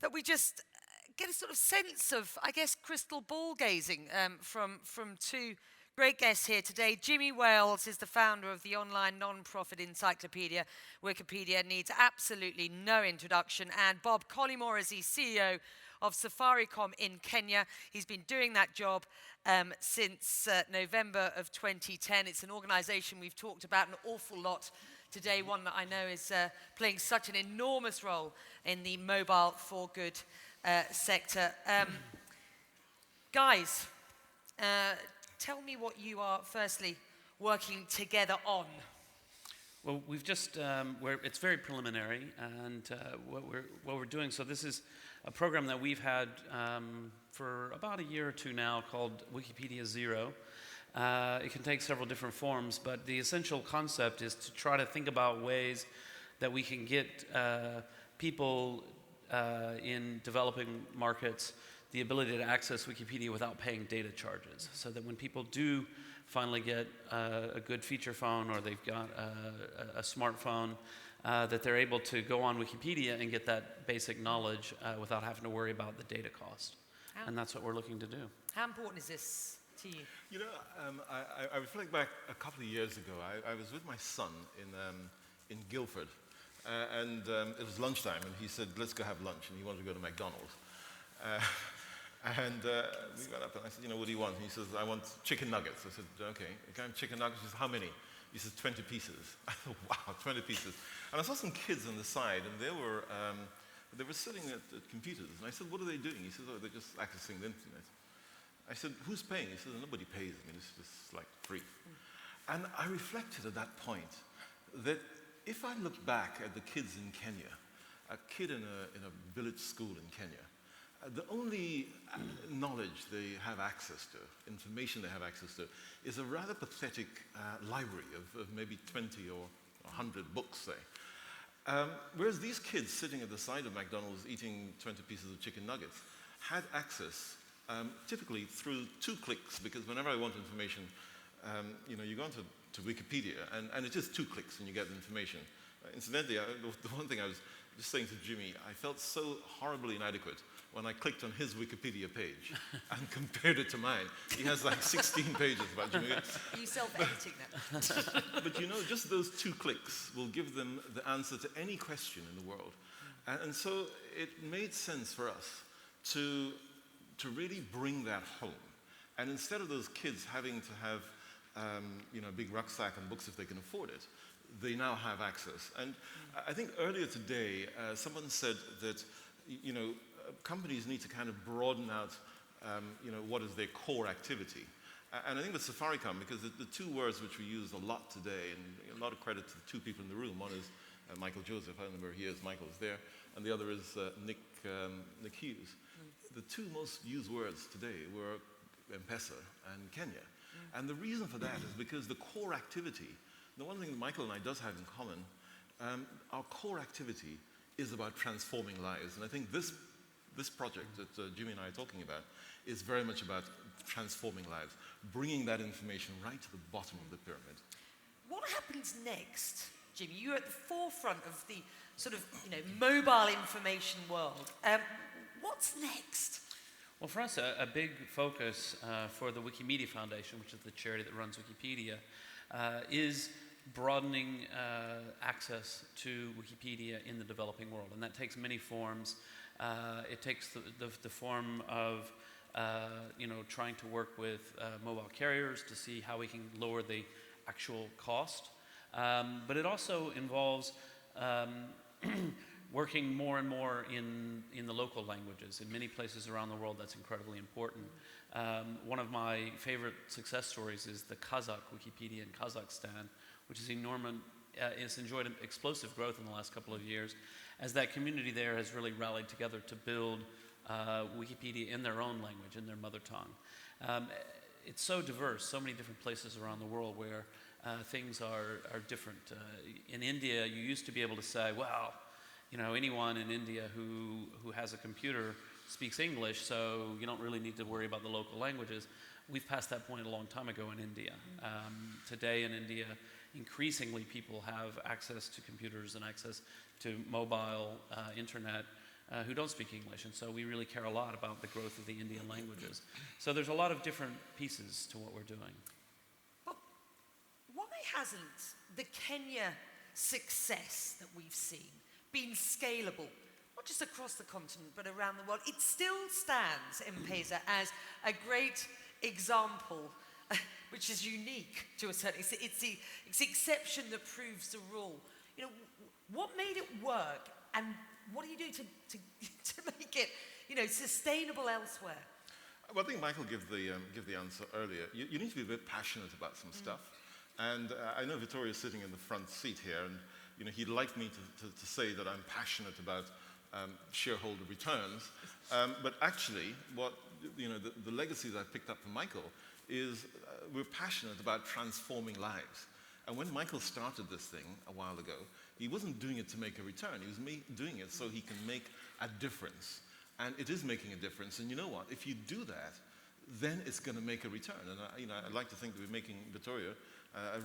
that we just get a sort of sense of, I guess, crystal ball gazing from two great guests here today. Jimmy Wales is the founder of the online non-profit encyclopedia. Wikipedia needs absolutely no introduction. And Bob Collymore is the CEO of Safaricom in Kenya. He's been doing that job since November of 2010. It's an organization we've talked about an awful lot today, one that I know is playing such an enormous role in the mobile for good sector. Guys, tell me what you are firstly working together on. Well, we've just, it's very preliminary, and what we're doing, so this is a program that we've had for about a year or two now called Wikipedia Zero. It can take several different forms, but the essential concept is to try to think about ways that we can get people in developing markets the ability to access Wikipedia without paying data charges, so that when people do finally get a good feature phone or they've got a smartphone, that they're able to go on Wikipedia and get that basic knowledge without having to worry about the data cost. And that's what we're looking to do. How important is this to you? You know, I reflect back a couple of years ago. I was with my son in Guildford, and it was lunchtime, and he said, let's go have lunch, and he wanted to go to McDonald's. We got up, and I said, you know, what do you want? And he says, I want chicken nuggets. I said, okay, can I have chicken nuggets? He says, how many? He says, 20 pieces. I thought, wow, 20 pieces. And I saw some kids on the side, and they were sitting at computers. And I said, what are they doing? He says, oh, they're just accessing the internet. I said, who's paying? He says, nobody pays. I mean, it's just like free. And I reflected at that point that if I look back at the kids in Kenya, a kid in a village school in Kenya, the only knowledge they have access to, information they have access to, is a rather pathetic library of maybe 20 or 100 books, say. Whereas these kids sitting at the side of McDonald's eating 20 pieces of chicken nuggets had access typically through 2 clicks, because whenever I want information, you know, you go onto Wikipedia, and it's just 2 clicks and you get the information. Incidentally, the one thing I was just saying to Jimmy, I felt so horribly inadequate when I clicked on his Wikipedia page and compared it to mine. He has like 16 pages about Jimmy. Are you self-editing them? But you know, just those 2 clicks will give them the answer to any question in the world. And so it made sense for us to really bring that home. And instead of those kids having to have you know, a big rucksack and books if they can afford it, they now have access. And I think earlier today, someone said that, you know, companies need to kind of broaden out, you know, what is their core activity. And I think with Safaricom, because the 2 words which we use a lot today, and a lot of credit to the 2 people in the room, one is Michael Joseph, I don't know where he is, Michael's there, and the other is Nick Hughes. The 2 most used words today were M-Pesa and Kenya. And the reason for that is because the core activity, the one thing that Michael and I does have in common, our core activity is about transforming lives. And I think this project that Jimmy and I are talking about is very much about transforming lives, bringing that information right to the bottom of the pyramid. What happens next, Jimmy? You're at the forefront of the sort of, you know, mobile information world. What's next? Well, for us, a big focus for the Wikimedia Foundation, which is the charity that runs Wikipedia, is broadening access to Wikipedia in the developing world. And that takes many forms. It takes the form of you know, trying to work with mobile carriers to see how we can lower the actual cost. But it also involves working more and more in the local languages. In many places around the world, that's incredibly important. One of my favorite success stories is the Kazakh Wikipedia in Kazakhstan, which is enormous. It's enjoyed explosive growth in the last couple of years, as that community there has really rallied together to build Wikipedia in their own language, in their mother tongue. It's so diverse, so many different places around the world where things are different. In India, you used to be able to say, well, you know, anyone in India who has a computer speaks English, so you don't really need to worry about the local languages. We've passed that point a long time ago in India. Today in India, increasingly people have access to computers and access to mobile internet who don't speak English, and so we really care a lot about the growth of the Indian languages. So there's a lot of different pieces to what we're doing. But why hasn't the Kenya success that we've seen been scalable, not just across the continent, but around the world? It still stands, M-Pesa, as a great example, which is unique to a certain extent. It's the exception that proves the rule. You know, what made it work, and what do you do to make it, you know, sustainable elsewhere? Well, I think Michael gave the answer earlier. You need to be a bit passionate about some stuff. And I know Vittoria's sitting in the front seat here, and you know, he'd like me to say that I'm passionate about shareholder returns. But actually, what you know, the legacy that I picked up from Michael is we're passionate about transforming lives. And when Michael started this thing a while ago, he wasn't doing it to make a return. He was doing it so he can make a difference. And it is making a difference. And you know what? If you do that, then it's going to make a return. And you know, I'd like to think that we're making Vittoria a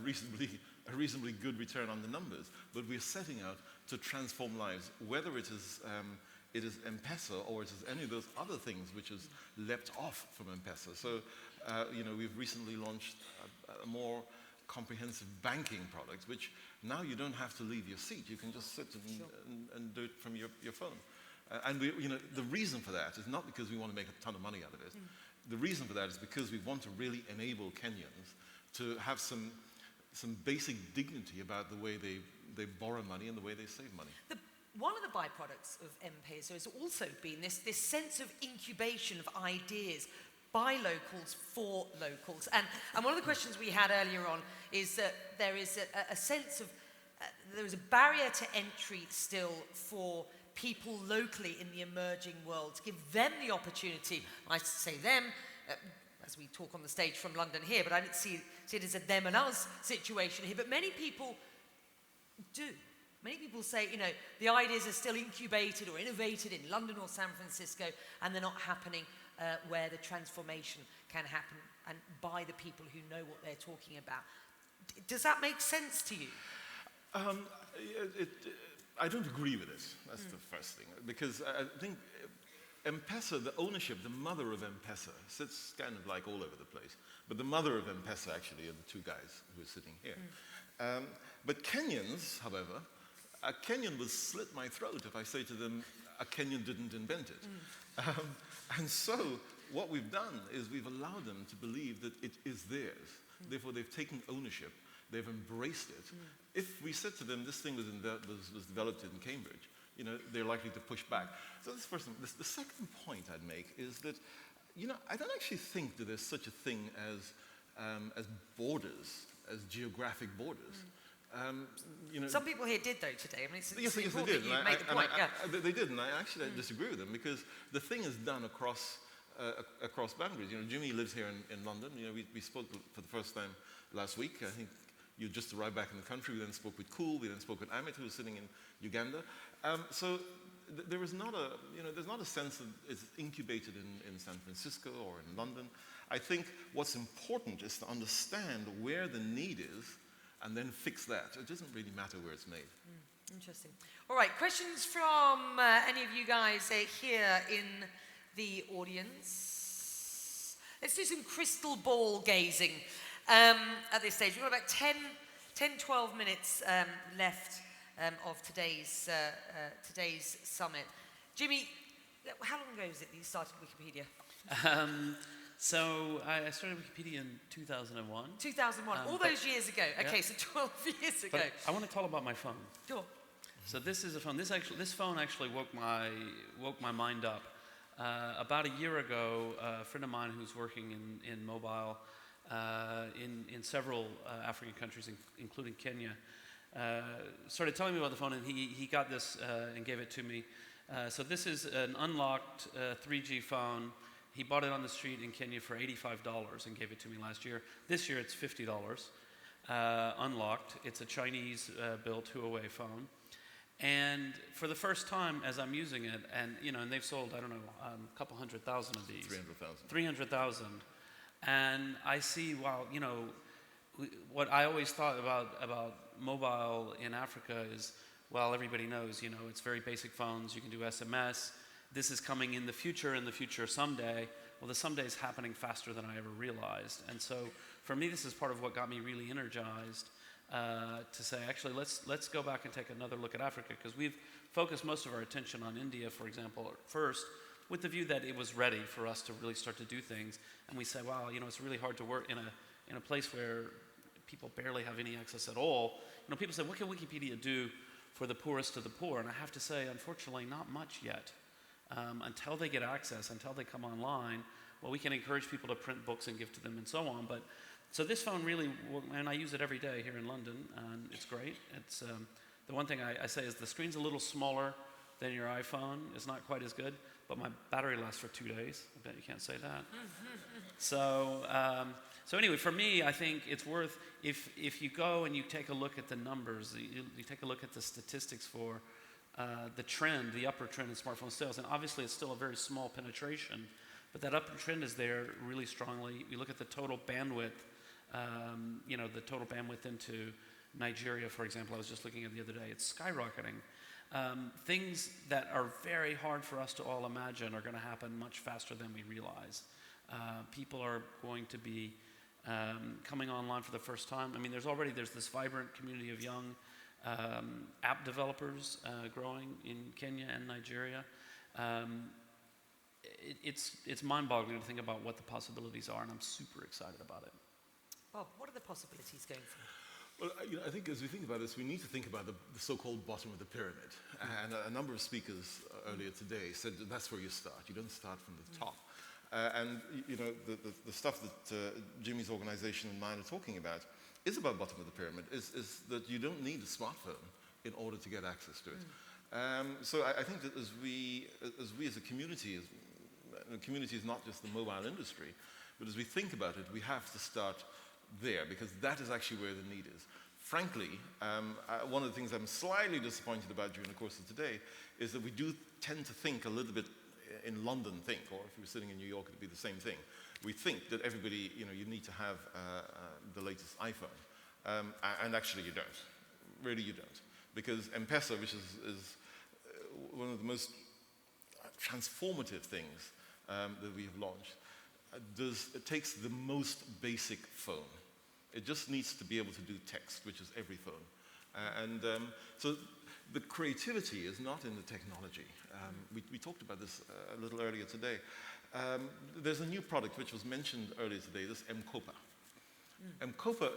reasonably good return on the numbers. But we're setting out to transform lives, whether it is M-Pesa or it is any of those other things which has leapt off from M-Pesa. So, you know, we've recently launched a more comprehensive banking product, which now you don't have to leave your seat. You can just sit and do it from your phone. And we, you know, the reason for that is not because we want to make a ton of money out of it. The reason for that is because we want to really enable Kenyans to have some basic dignity about the way they borrow money and the way they save money. One of the byproducts of M-Pesa has also been this sense of incubation of ideas by locals for locals. And one of the questions we had earlier on is that there is a sense of, there is a barrier to entry still for people locally in the emerging world, to give them the opportunity. I say them, as we talk on the stage from London here, but I don't see it as a them and us situation here, but many people do. Many people say, you know, the ideas are still incubated or innovated in London or San Francisco, and they're not happening where the transformation can happen and by the people who know what they're talking about. Does that make sense to you? I don't agree with it. That's the first thing. Because I think M-Pesa, the ownership, the mother of M-Pesa, sits kind of like all over the place. But the mother of M-Pesa actually are the two guys who are sitting here. But Kenyans, however, a Kenyan will slit my throat if I say to them, a Kenyan didn't invent it. And so what we've done is we've allowed them to believe that it is theirs. Therefore, they've taken ownership. They've embraced it. If we said to them, this thing was developed in Cambridge, you know, they're likely to push back. So this first thing. The second point I'd make is that, you know, I don't actually think that there's such a thing as borders, as geographic borders. You know, some people here did, though, today. I mean, it's yes, they did. You made the point, they did, and I actually disagree with them because the thing is done across boundaries. You know, Jimmy lives here in London. You know, we spoke for the first time last week. I think you just arrived back in the country. We then spoke with Cool. We then spoke with Amit, who was sitting in Uganda. So there is not there's not a sense that it's incubated in San Francisco or in London. I think what's important is to understand where the need is and then fix that. It doesn't really matter where it's made. Interesting. All right, questions from any of you guys here in the audience? Let's do some crystal ball gazing at this stage. We've got about 10-12 minutes left of today's summit. Jimmy, how long ago was it that you started Wikipedia? So I started Wikipedia in 2001. 2001, all those years ago. Okay, so 12 years ago. But I want to talk about my phone. Sure. So this is a phone. This phone actually woke my mind up. About a year ago, a friend of mine who's working in mobile in several African countries, including Kenya, started telling me about the phone, and he got this and gave it to me. So this is an unlocked 3G phone. He bought it on the street in Kenya for $85 and gave it to me last year. This year it's $50, unlocked. It's a Chinese-built Huawei phone. And for the first time, as I'm using it, and you know, and they've sold, I don't know, a couple 100,000 of these. 300,000. 300,000. And I see, wow, you know, what I always thought about mobile in Africa is well, everybody knows, it's very basic phones. You can do SMS. This is coming in the future someday. Well, the someday is happening faster than I ever realized. And so for me, this is part of what got me really energized to say, actually, let's go back and take another look at Africa, because we've focused most of our attention on India, for example, at first, with the view that it was ready for us to really start to do things. And we say, wow, it's really hard to work in a place where people barely have any access at all. People say, what can Wikipedia do for the poorest of the poor? And I have to say, unfortunately, not much yet. Until they get access, until they come online, well, we can encourage people to print books and give to them and so on. But so this phone really, and I use it every day here in London, and it's great. It's the one thing I say is the screen's a little smaller than your iPhone. It's not quite as good, but my battery lasts for 2 days. I bet you can't say that. So anyway, for me, I think it's worth, if you go and you take a look at the numbers, you take a look at the statistics for the upper trend in smartphone sales, and obviously it's still a very small penetration, but that upper trend is there really strongly. You look at the total bandwidth, the total bandwidth into Nigeria, for example, I was just looking at the other day, it's skyrocketing. Things that are very hard for us to all imagine are going to happen much faster than we realize. People are going to be coming online for the first time. I mean, there's this vibrant community of young app developers growing in Kenya and Nigeria. It's mind-boggling to think about what the possibilities are, and I'm super excited about it. Bob, what are the possibilities going forward? Well, I think as we think about this, we need to think about the so-called bottom of the pyramid. And a number of speakers earlier today said that's where you start. You don't start from the top. The stuff that Jimmy's organization and mine are talking about is about bottom of the pyramid, is that you don't need a smartphone in order to get access to it. So I think that as we as a community, the community is not just the mobile industry, but as we think about it, we have to start there, because that is actually where the need is. Frankly, one of the things I'm slightly disappointed about during the course of today is that we do tend to think a little bit in London or if we were sitting in New York, it'd be the same thing. We think that everybody, you need to have the latest iPhone. And actually you don't. Really you don't. Because M-Pesa, which is one of the most transformative things that we have launched, it takes the most basic phone. It just needs to be able to do text, which is every phone. So the creativity is not in the technology. We talked about this a little earlier today. There's a new product which was mentioned earlier today, this M-Kopa. M-Kopa,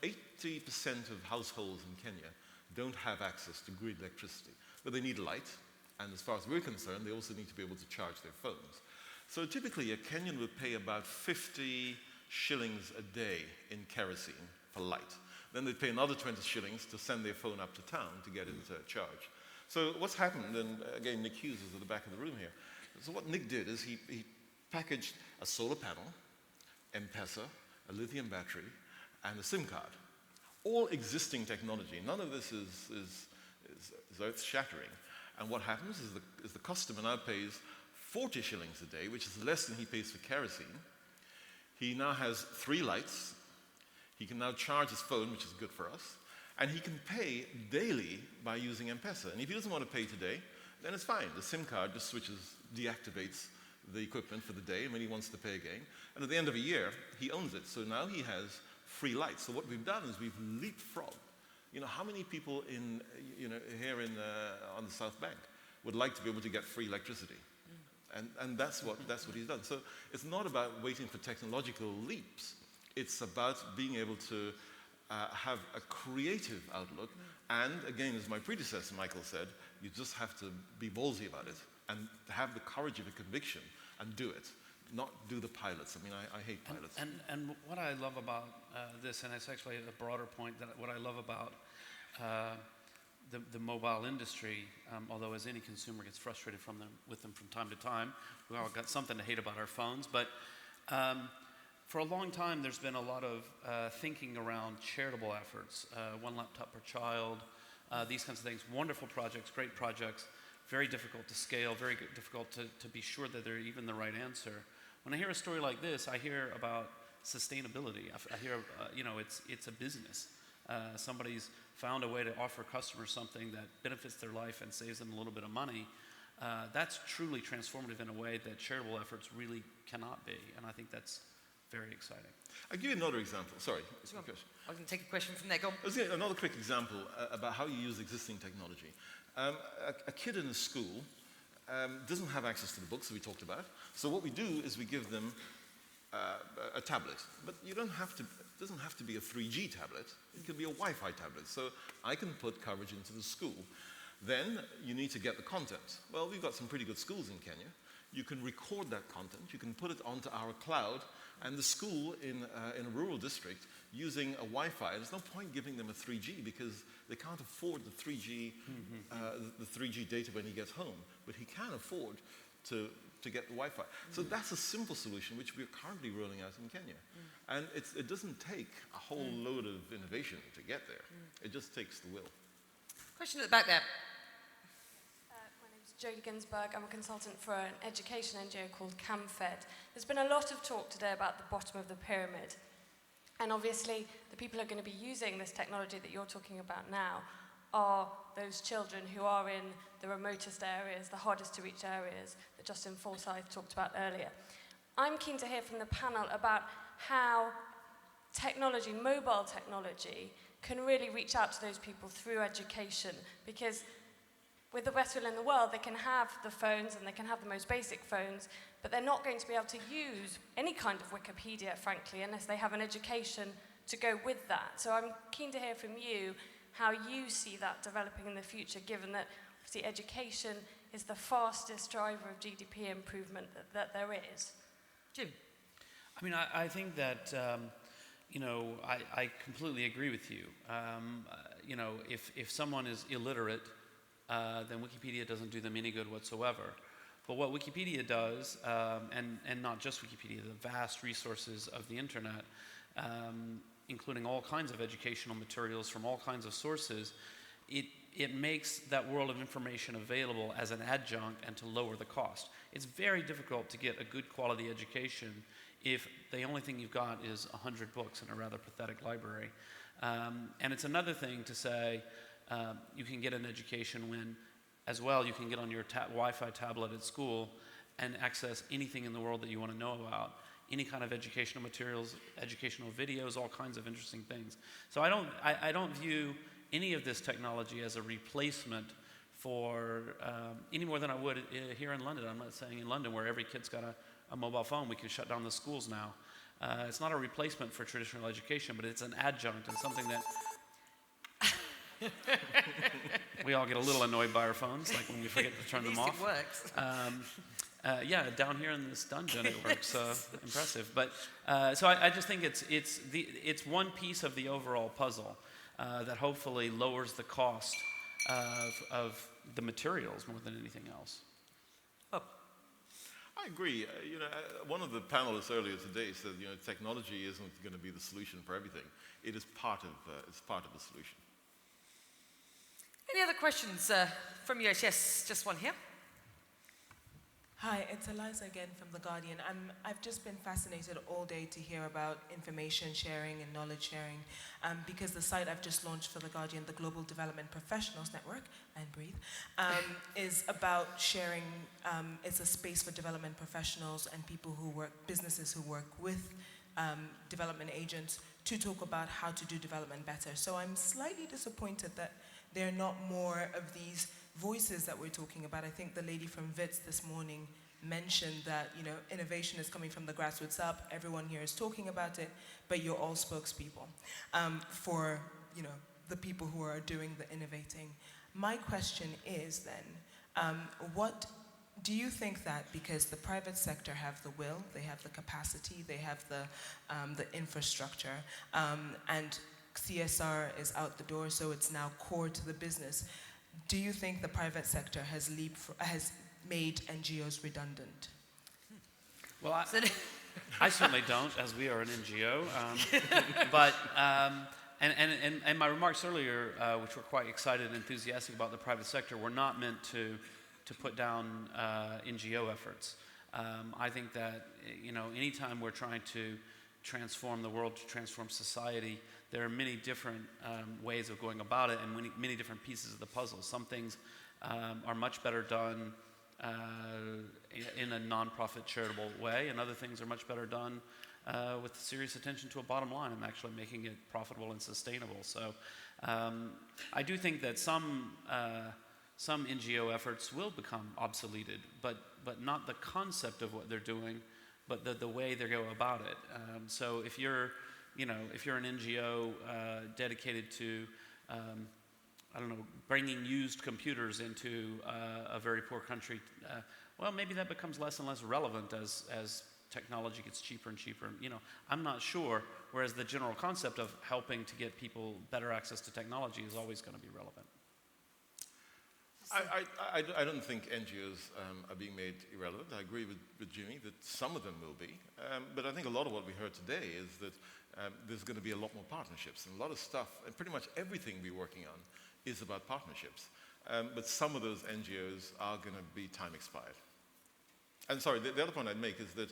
80% of households in Kenya don't have access to grid electricity, but they need light, and as far as we're concerned, they also need to be able to charge their phones. So typically, a Kenyan would pay about 50 shillings a day in kerosene for light. Then they'd pay another 20 shillings to send their phone up to town to get it charged. So what's happened, and again, Nick Hughes is at the back of the room here. So what Nick did is he packaged a solar panel, M-Pesa, a lithium battery, and a SIM card. All existing technology. None of this is earth-shattering. And what happens is the customer now pays 40 shillings a day, which is less than he pays for kerosene. He now has 3 lights. He can now charge his phone, which is good for us. And he can pay daily by using M-Pesa. And if he doesn't want to pay today, then it's fine. The SIM card just deactivates the equipment for the day when he wants to pay again. And at the end of a year, he owns it. So now he has free lights. So what we've done is we've leapfrogged. How many people here on the South Bank would like to be able to get free electricity? And that's what he's done. So it's not about waiting for technological leaps. It's about being able to have a creative outlook. And again, as my predecessor Michael said, you just have to be ballsy about it and have the courage of a conviction and do it. Not do the pilots. I mean, I hate pilots. And what I love about this, and it's actually a broader point, that what I love about the mobile industry, although as any consumer gets frustrated with them from time to time, we all got something to hate about our phones, but for a long time there's been a lot of thinking around charitable efforts, 1 laptop per child, these kinds of things, wonderful projects, great projects, very difficult to scale, very difficult to be sure that they're even the right answer. When I hear a story like this, I hear about sustainability. I hear, it's a business. Somebody's found a way to offer customers something that benefits their life and saves them a little bit of money, that's truly transformative in a way that charitable efforts really cannot be. And I think that's very exciting. I'll give you another example. Sorry. I can take a question from there. Go on. Let's get another quick example about how you use existing technology. A kid in a school doesn't have access to the books that we talked about. So what we do is we give them a tablet. But you don't have to, it doesn't have to be a 3G tablet. It could be a Wi-Fi tablet. So I can put coverage into the school. Then you need to get the content. Well, we've got some pretty good schools in Kenya. You can record that content. You can put it onto our cloud. And the school in a rural district using a Wi-Fi, there's no point giving them a 3G because they can't afford the 3G, the 3G data when he gets home. But he can afford to get the Wi-Fi. So that's a simple solution which we're currently rolling out in Kenya. And it doesn't take a whole load of innovation to get there. It just takes the will. Question at the back there. My name is Jodie Ginsberg. I'm a consultant for an education NGO called CamFed. There's been a lot of talk today about the bottom of the pyramid. And obviously, the people who are going to be using this technology that you're talking about now are those children who are in the remotest areas, the hardest to reach areas that Justin Forsyth talked about earlier. I'm keen to hear from the panel about how technology, mobile technology, can really reach out to those people through education, because with the best will in the world, they can have the phones and they can have the most basic phones, but they're not going to be able to use any kind of Wikipedia, frankly, unless they have an education to go with that. So I'm keen to hear from you how you see that developing in the future, given that obviously education is the fastest driver of GDP improvement that there is. Jim? I mean, I think that, I completely agree with you. If someone is illiterate, then Wikipedia doesn't do them any good whatsoever. But what Wikipedia does, and not just Wikipedia, the vast resources of the internet, including all kinds of educational materials from all kinds of sources, it makes that world of information available as an adjunct and to lower the cost. It's very difficult to get a good quality education if the only thing you've got is 100 books in a rather pathetic library. And it's another thing to say you can get an education when, as well, you can get on your Wi-Fi tablet at school and access anything in the world that you want to know about. Any kind of educational materials, educational videos, all kinds of interesting things. So I don't view any of this technology as a replacement for any more than I would here in London. I'm not saying in London where every kid's got a mobile phone, we can shut down the schools now. It's not a replacement for traditional education, but it's an adjunct and something that we all get a little annoyed by our phones, like when we forget to turn them off. It works. Yeah, down here in this dungeon it works. Impressive. But so I just think it's one piece of the overall puzzle that hopefully lowers the cost of the materials more than anything else. Oh. I agree. One of the panelists earlier today said, technology isn't going to be the solution for everything. It is part of the solution. Any other questions from you? Yes, just one here. Hi, it's Eliza again from The Guardian. I've just been fascinated all day to hear about information sharing and knowledge sharing because the site I've just launched for The Guardian, the Global Development Professionals Network, and breathe, is about sharing, it's a space for development professionals and people who work, businesses who work with development agents to talk about how to do development better. So I'm slightly disappointed that there are not more of these voices that we're talking about. I think the lady from WITS this morning mentioned that innovation is coming from the grassroots up. Everyone here is talking about it, but you're all spokespeople for the people who are doing the innovating. My question is then, what do you think that because the private sector have the will, they have the capacity, they have the infrastructure, and CSR is out the door, so it's now core to the business. Do you think the private sector has made NGOs redundant? Well, I certainly don't, as we are an NGO. And my remarks earlier, which were quite excited and enthusiastic about the private sector, were not meant to put down NGO efforts. I think that anytime we're trying to transform the world, to transform society, there are many different ways of going about it, and many different pieces of the puzzle. Some things are much better done in a non-profit charitable way, and other things are much better done with serious attention to a bottom line and actually making it profitable and sustainable. So I do think that some NGO efforts will become obsoleted, but not the concept of what they're doing, but the way they go about it. So if you're an NGO dedicated to I don't know, bringing used computers into a very poor country, well, maybe that becomes less and less relevant as technology gets cheaper and cheaper. I'm not sure, whereas the general concept of helping to get people better access to technology is always going to be relevant. I don't think NGOs are being made irrelevant. I agree with Jimmy that some of them will be. But I think a lot of what we heard today is that there's going to be a lot more partnerships. And a lot of stuff, and pretty much everything we're working on is about partnerships. But some of those NGOs are going to be time expired. And sorry, the other point I'd make is that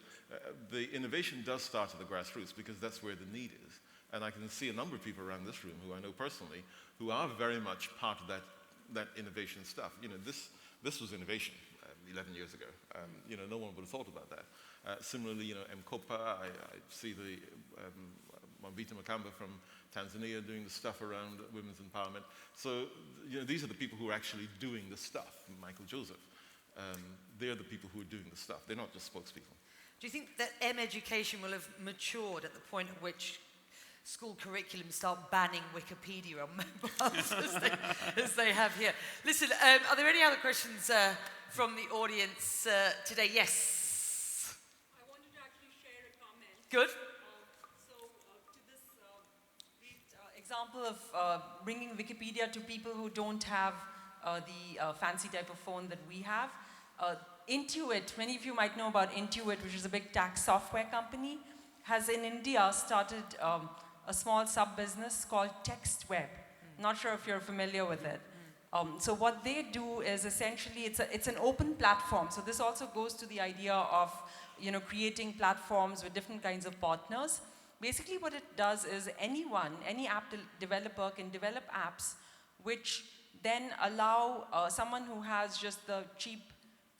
the innovation does start at the grassroots because that's where the need is. And I can see a number of people around this room who I know personally who are very much part of that innovation stuff. This was innovation 11 years ago. No one would have thought about that. Similarly, M-Kopa, I see the Mwambita Makamba from Tanzania doing the stuff around women's empowerment. So, these are the people who are actually doing the stuff. Michael Joseph. They're the people who are doing the stuff. They're not just spokespeople. Do you think that M-education will have matured at the point at which school curriculums start banning Wikipedia on mobiles as they have here? Listen, are there any other questions from the audience today? Yes. I wanted to actually share a comment. Good. To this great example of bringing Wikipedia to people who don't have the fancy type of phone that we have. Intuit, many of you might know about Intuit, which is a big tax software company, has in India started a small sub-business called TextWeb. Not sure if you're familiar with it. So what they do is essentially, it's an open platform. So this also goes to the idea of creating platforms with different kinds of partners. Basically what it does is any app developer can develop apps which then allow someone who has just the cheap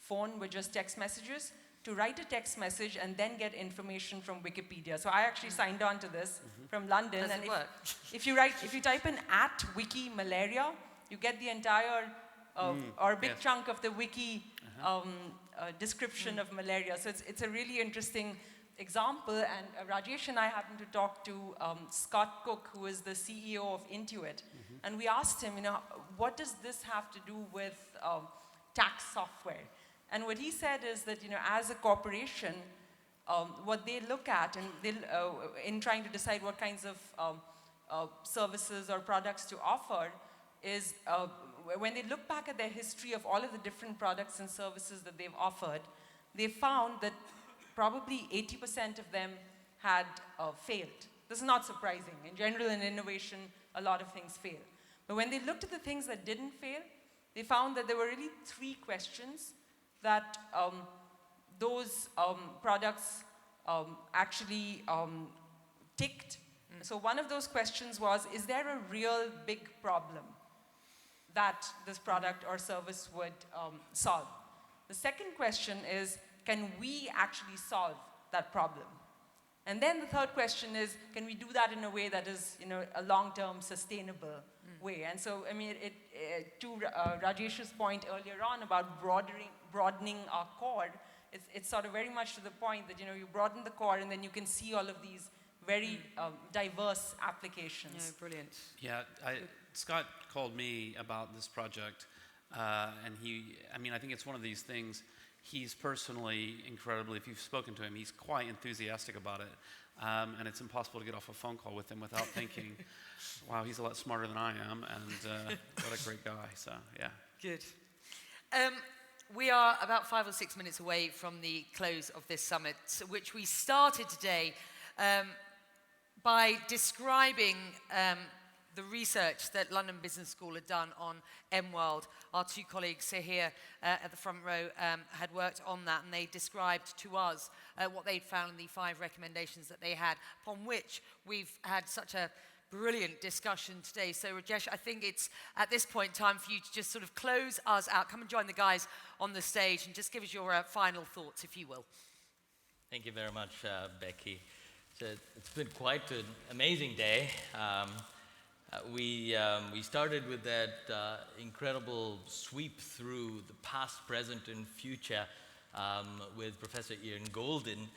phone with just text messages to write a text message and then get information from Wikipedia. So I actually signed on to this from London. Does it work? If you type in @wiki malaria, you get the entire or a big chunk of the wiki description of malaria. So it's a really interesting example. And Rajesh and I happened to talk to Scott Cook, who is the CEO of Intuit. And we asked him, what does this have to do with tax software? And what he said is that, as a corporation, what they look at and in trying to decide what kinds of services or products to offer is when they look back at their history of all of the different products and services that they've offered, they found that probably 80% of them had failed. This is not surprising. In general, in innovation, a lot of things fail. But when they looked at the things that didn't fail, they found that there were really 3 questions that those products actually ticked. So one of those questions was, is there a real big problem that this product or service would solve? The second question is, can we actually solve that problem? And then the third question is, can we do that in a way that is, a long-term sustainable way? And so, to Rajesh's point earlier on about broadening our core, it's sort of very much to the point that, you broaden the core and then you can see all of these very diverse applications. Yeah, brilliant. Yeah, Scott called me about this project, and I think it's one of these things. He's personally incredibly, if you've spoken to him, he's quite enthusiastic about it. And it's impossible to get off a phone call with him without thinking, wow, he's a lot smarter than I am, and what a great guy, so yeah. Good. We are about 5 or 6 minutes away from the close of this summit, which we started today by describing the research that London Business School had done on M-World. Our two colleagues here at the front row had worked on that, and they described to us what they'd found in the 5 recommendations that they had, upon which we've had such a brilliant discussion today. So Rajesh, I think it's at this point time for you to just sort of close us out. Come and join the guys on the stage and just give us your final thoughts, if you will. Thank you very much, Becky. So it's been quite an amazing day. We started with that incredible sweep through the past, present, and future with Professor Ian Golden,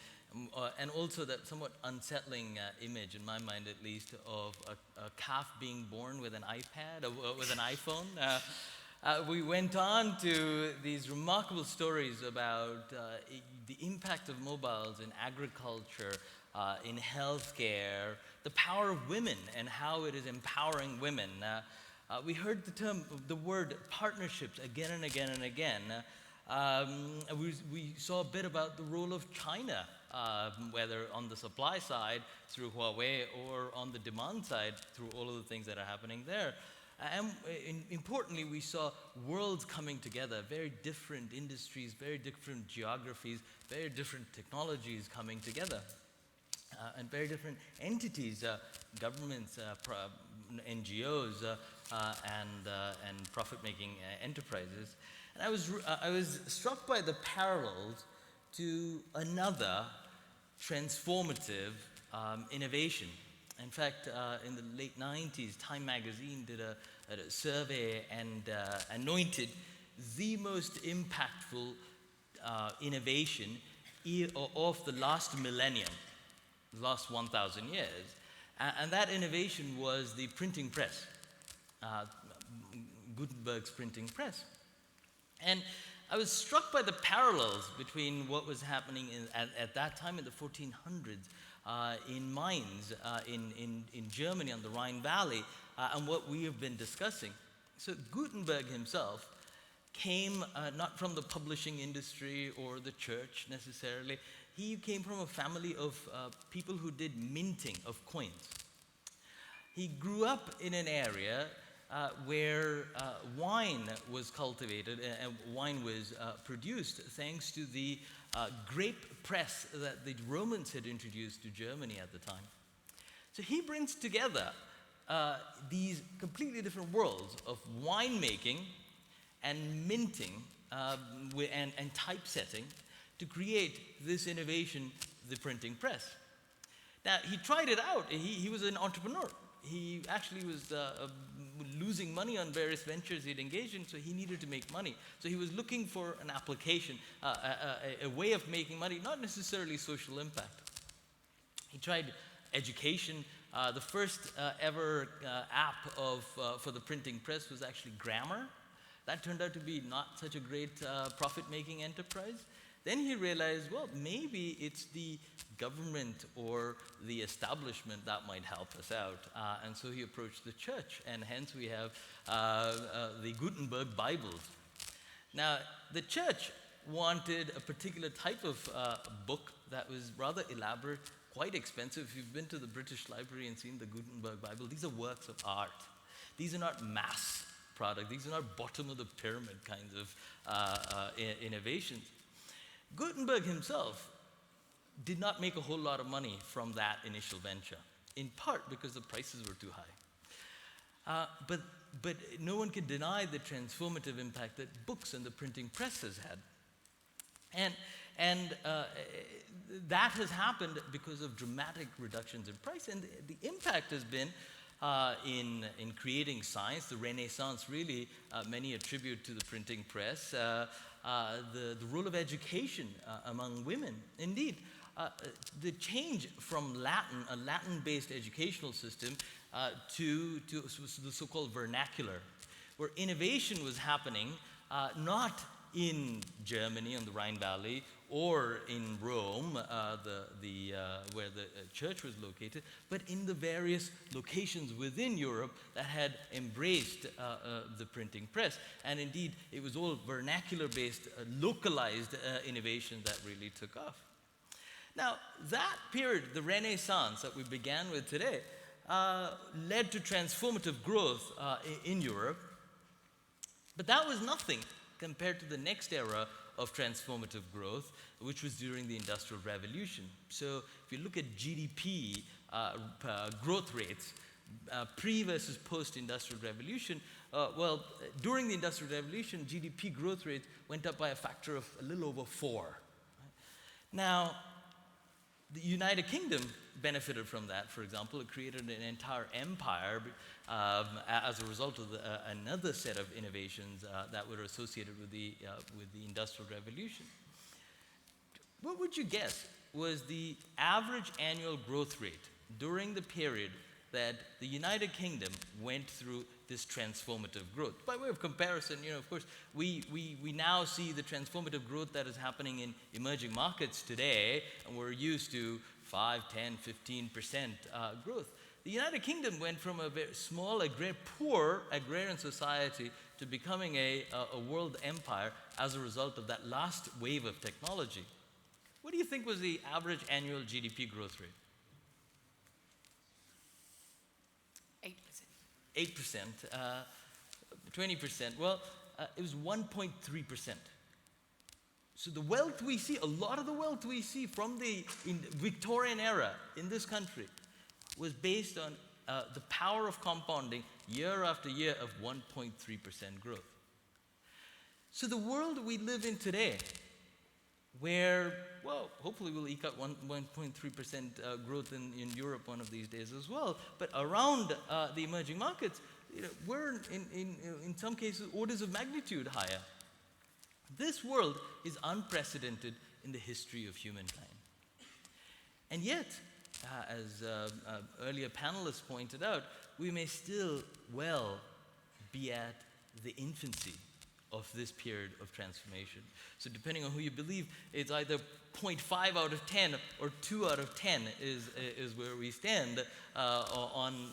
and also that somewhat unsettling image, in my mind at least, of a calf being born with an iPad, with an iPhone. We went on to these remarkable stories about the impact of mobiles in agriculture, in healthcare, the power of women and how it is empowering women. We heard the word partnerships again and again and again. We saw a bit about the role of China, whether on the supply side through Huawei or on the demand side through all of the things that are happening there. And importantly, we saw worlds coming together, very different industries, very different geographies, very different technologies coming together, and very different entities, governments, NGOs, and profit-making enterprises. And I was struck by the parallels to another transformative innovation. In fact, in the late 90s, Time magazine did a survey and anointed the most impactful innovation of the last millennium, the last 1,000 years. And that innovation was the printing press, Gutenberg's printing press. And I was struck by the parallels between what was happening at that time in the 1400s in mines in Germany on the Rhine Valley and what we have been discussing. So Gutenberg himself came not from the publishing industry or the church necessarily. He came from a family of people who did minting of coins. He grew up in an area where wine was cultivated and wine was produced thanks to the grape press that the Romans had introduced to Germany at the time. So he brings together these completely different worlds of winemaking and minting and typesetting to create this innovation, the printing press. Now, he tried it out. He was an entrepreneur. He actually was losing money on various ventures he'd engaged in, so he needed to make money. So he was looking for an application, a way of making money, not necessarily social impact. He tried education. The first ever app for the printing press was actually grammar. That turned out to be not such a great profit-making enterprise. Then he realized, well, maybe it's the government or the establishment that might help us out. And so he approached the church, and hence we have the Gutenberg Bibles. Now, the church wanted a particular type of book that was rather elaborate, quite expensive. If you've been to the British Library and seen the Gutenberg Bible, these are works of art. These are not mass product. These are not bottom of the pyramid kinds of innovations. Gutenberg himself did not make a whole lot of money from that initial venture, in part because the prices were too high. But no one can deny the transformative impact that books and the printing press has had. And that has happened because of dramatic reductions in price. And the impact has been in creating science, the Renaissance really, many attribute to the printing press, the role of education among women. Indeed, the change from Latin, a Latin-based educational system, to the so-called vernacular, where innovation was happening not in Germany on the Rhine Valley or in Rome, where the church was located, but in the various locations within Europe that had embraced the printing press. And indeed, it was all vernacular-based, localized innovation that really took off. Now, that period, the Renaissance that we began with today, led to transformative growth in Europe. But that was nothing compared to the next era of transformative growth, which was during the Industrial Revolution. So if you look at GDP growth rates, pre versus post-industrial revolution, during the Industrial Revolution, GDP growth rates went up by a factor of a little over 4. Right? Now, the United Kingdom benefited from that, for example. It created an entire empire as a result of another set of innovations that were associated with the Industrial Revolution. What would you guess was the average annual growth rate during the period that the United Kingdom went through this transformative growth? By way of comparison, of course, we now see the transformative growth that is happening in emerging markets today, and we're used to 5, 10, 15% growth. The United Kingdom went from a very small, poor agrarian society to becoming a world empire as a result of that last wave of technology. What do you think was the average annual GDP growth rate? 8%, 20%. Well, it was 1.3%. So the wealth we see, a lot of the wealth we see from the Victorian era in this country was based on the power of compounding year after year of 1.3% growth. So the world we live in today, where, hopefully we'll eke out 1.3% growth in Europe one of these days as well, but around the emerging markets, we're in some cases orders of magnitude higher. This world is unprecedented in the history of humankind. And yet, as earlier panelists pointed out, we may still well be at the infancy of this period of transformation. So depending on who you believe, it's either 0.5 out of 10 or 2 out of 10 is where we stand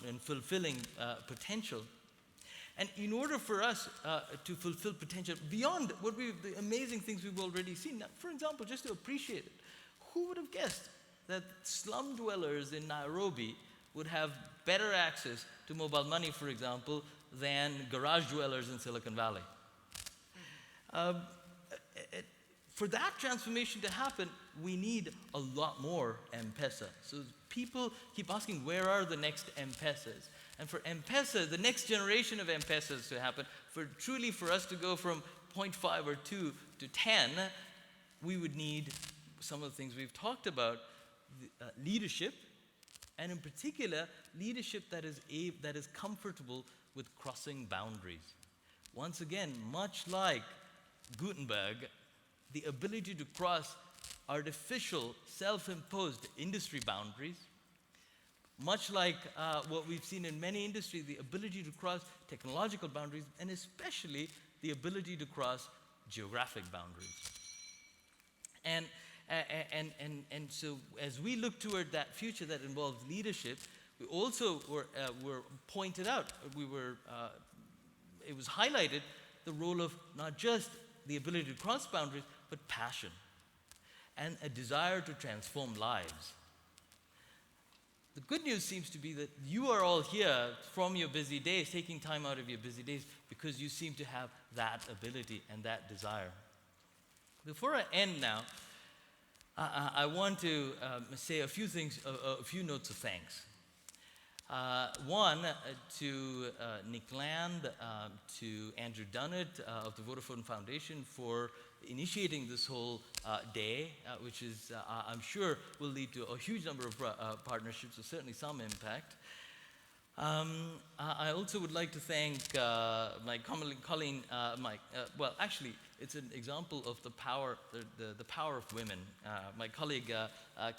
in fulfilling potential. And in order for us to fulfill potential beyond the amazing things we've already seen, now, for example, just to appreciate it, who would have guessed that slum dwellers in Nairobi would have better access to mobile money, for example, than garage dwellers in Silicon Valley? For that transformation to happen, we need a lot more M-Pesa. So people keep asking, where are the next M-Pesas? And for M-Pesa, the next generation of M-Pesas to happen, for us to go from 0.5 or 2 to 10, we would need some of the things we've talked about, leadership, and in particular, leadership that is comfortable with crossing boundaries. Once again, much like Gutenberg, the ability to cross artificial, self-imposed industry boundaries, much like what we've seen in many industries, the ability to cross technological boundaries, and especially the ability to cross geographic boundaries. And so as we look toward that future that involves leadership, we also were pointed out, it was highlighted the role of not just the ability to cross boundaries, but passion and a desire to transform lives. The good news seems to be that you are all here from your busy days, taking time out of your busy days because you seem to have that ability and that desire. Before I end now, I want to say a few things, a few notes of thanks. One, to Nick Land, to Andrew Dunnett of the Vodafone Foundation for initiating this whole day, which is, I'm sure, will lead to a huge number of partnerships, or certainly some impact. I also would like to thank my colleague, well, actually, it's an example of the power of women. My colleague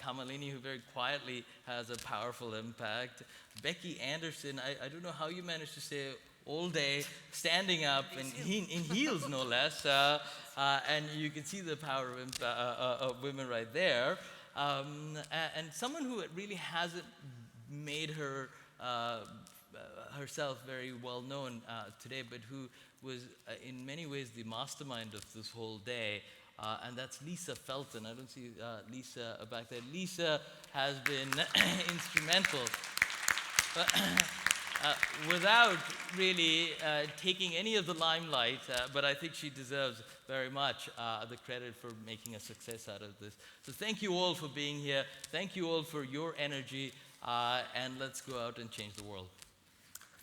Kamalini, who very quietly has a powerful impact. Becky Anderson, I don't know how you managed to stay all day standing up in heels, no less, and you can see the power of women right there. And someone who really hasn't made herself very well known today, but who was in many ways the mastermind of this whole day, and that's Lisa Felton. I don't see Lisa back there. Lisa has been instrumental without really taking any of the limelight, but I think she deserves very much the credit for making a success out of this. So thank you all for being here. Thank you all for your energy, and let's go out and change the world.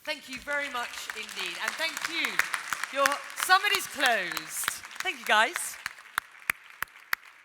Thank you very much indeed. And thank you. Your summit is closed. Thank you, guys.